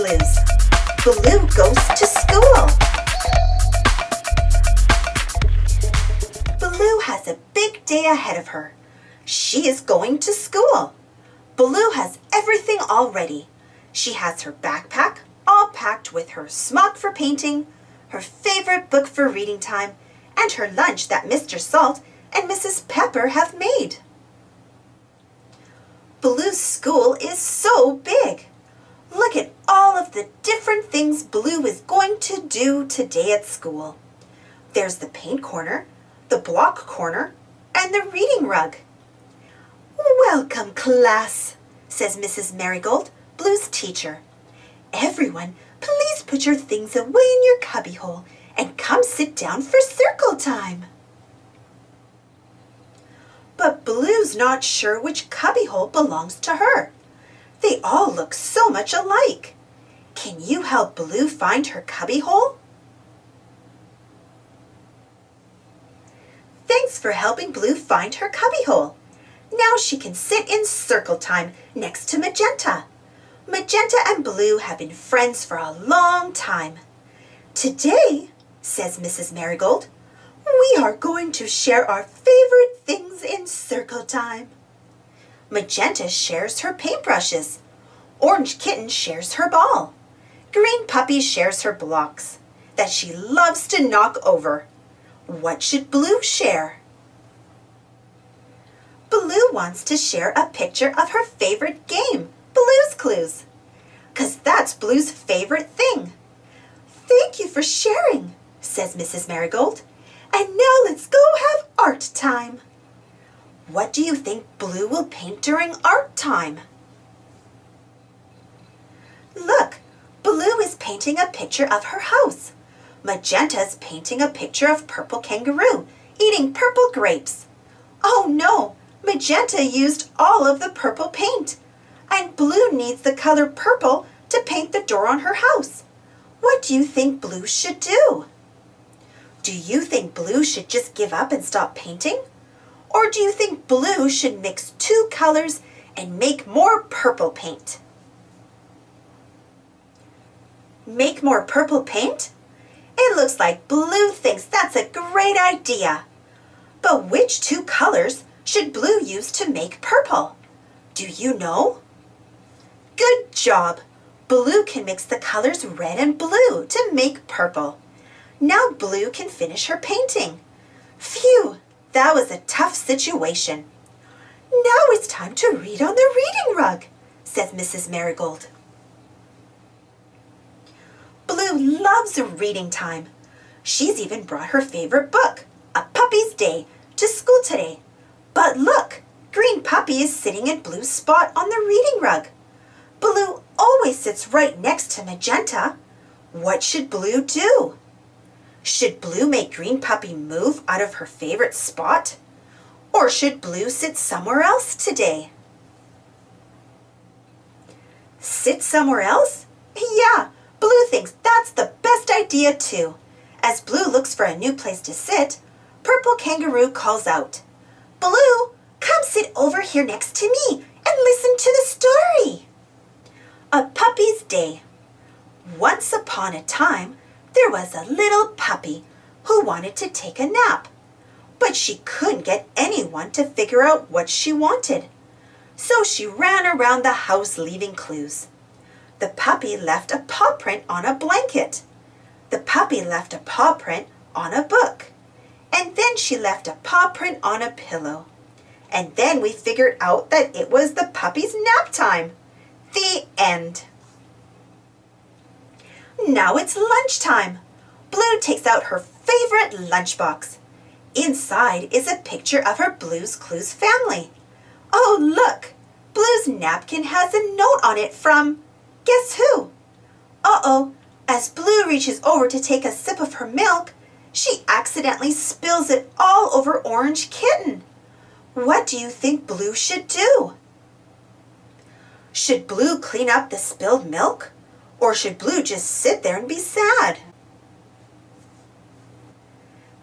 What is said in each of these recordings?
Blues. Blue goes to school. Blue has a big day ahead of her. She is going to school. Blue has everything all ready. She has her backpack all packed with her smock for painting, her favorite book for reading time, and her lunch that Mr. Salt and Mrs. Pepper have made. Blue's school is so big. Look at all of the different things Blue is going to do today at school. There's the paint corner, the block corner, and the reading rug. "Welcome, class," says Mrs. Marigold, Blue's teacher. "Everyone, please put your things away in your cubbyhole and come sit down for circle time." But Blue's not sure which cubbyhole belongs to her. They all look so much alike. Can you help Blue find her cubbyhole? Thanks for helping Blue find her cubbyhole. Now she can sit in circle time next to Magenta. Magenta and Blue have been friends for a long time. "Today," says Mrs. Marigold, "we are going to share our favorite things in circle time." Magenta shares her paintbrushes. Orange Kitten shares her ball. Green Puppy shares her blocks that she loves to knock over. What should Blue share? Blue wants to share a picture of her favorite game, Blue's Clues, 'cause that's Blue's favorite thing. "Thank you for sharing," says Mrs. Marigold. "And now let's go have art time." What do you think Blue will paint during art time? Look, Blue is painting a picture of her house. Magenta's painting a picture of Purple Kangaroo eating purple grapes. Oh no, Magenta used all of the purple paint, and Blue needs the color purple to paint the door on her house. What do you think Blue should do? Do you think Blue should just give up and stop painting? Or do you think Blue should mix two colors and make more purple paint? Make more purple paint? It looks like Blue thinks that's a great idea. But which two colors should Blue use to make purple? Do you know? Good job! Blue can mix the colors red and blue to make purple. Now Blue can finish her painting. Phew! That was a tough situation. "Now it's time to read on the reading rug," says Mrs. Marigold. Blue loves reading time. She's even brought her favorite book, A Puppy's Day, to school today. But look, Green Puppy is sitting in Blue's spot on the reading rug. Blue always sits right next to Magenta. What should Blue do? Should Blue make Green Puppy move out of her favorite spot? Or should Blue sit somewhere else today? Sit somewhere else? Yeah, Blue thinks that's the best idea too. As Blue looks for a new place to sit, Purple Kangaroo calls out, "Blue, come sit over here next to me and listen to the story." A Puppy's Day. Once upon a time, there was a little puppy who wanted to take a nap, but she couldn't get anyone to figure out what she wanted. So she ran around the house leaving clues. The puppy left a paw print on a blanket. The puppy left a paw print on a book. And then she left a paw print on a pillow. And then we figured out that it was the puppy's nap time. The end. Now it's lunchtime. Blue takes out her favorite lunchbox. Inside is a picture of her Blue's Clues family. Oh, look! Blue's napkin has a note on it from, guess who? Uh-oh, as Blue reaches over to take a sip of her milk, she accidentally spills it all over Orange Kitten. What do you think Blue should do? Should Blue clean up the spilled milk? Or should Blue just sit there and be sad?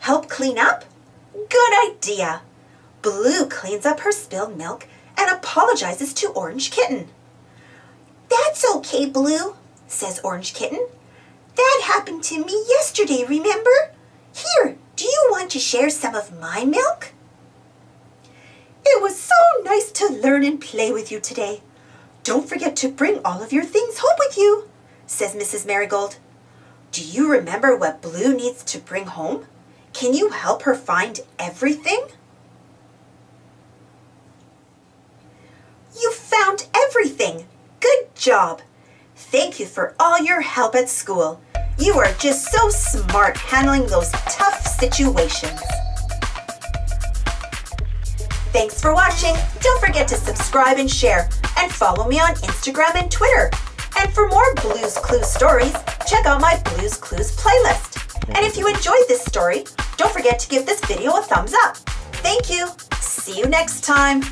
Help clean up? Good idea! Blue cleans up her spilled milk and apologizes to Orange Kitten. "That's okay, Blue," says Orange Kitten. That happened to me yesterday, remember? Here, do you want to share some of my milk? It was so nice to learn and play with you today. Don't forget to bring all of your things home with you, says Mrs. Marigold. Do you remember what Blue needs to bring home? Can you help her find everything? You found everything. Good job. Thank you for all your help at school. You are just so smart handling those tough situations. Thanks for watching. Don't forget to subscribe and share, and follow me on Instagram and Twitter. And for more Blue's Clues stories, check out my Blue's Clues playlist. And if you enjoyed this story, don't forget to give this video a thumbs up. Thank you. See you next time.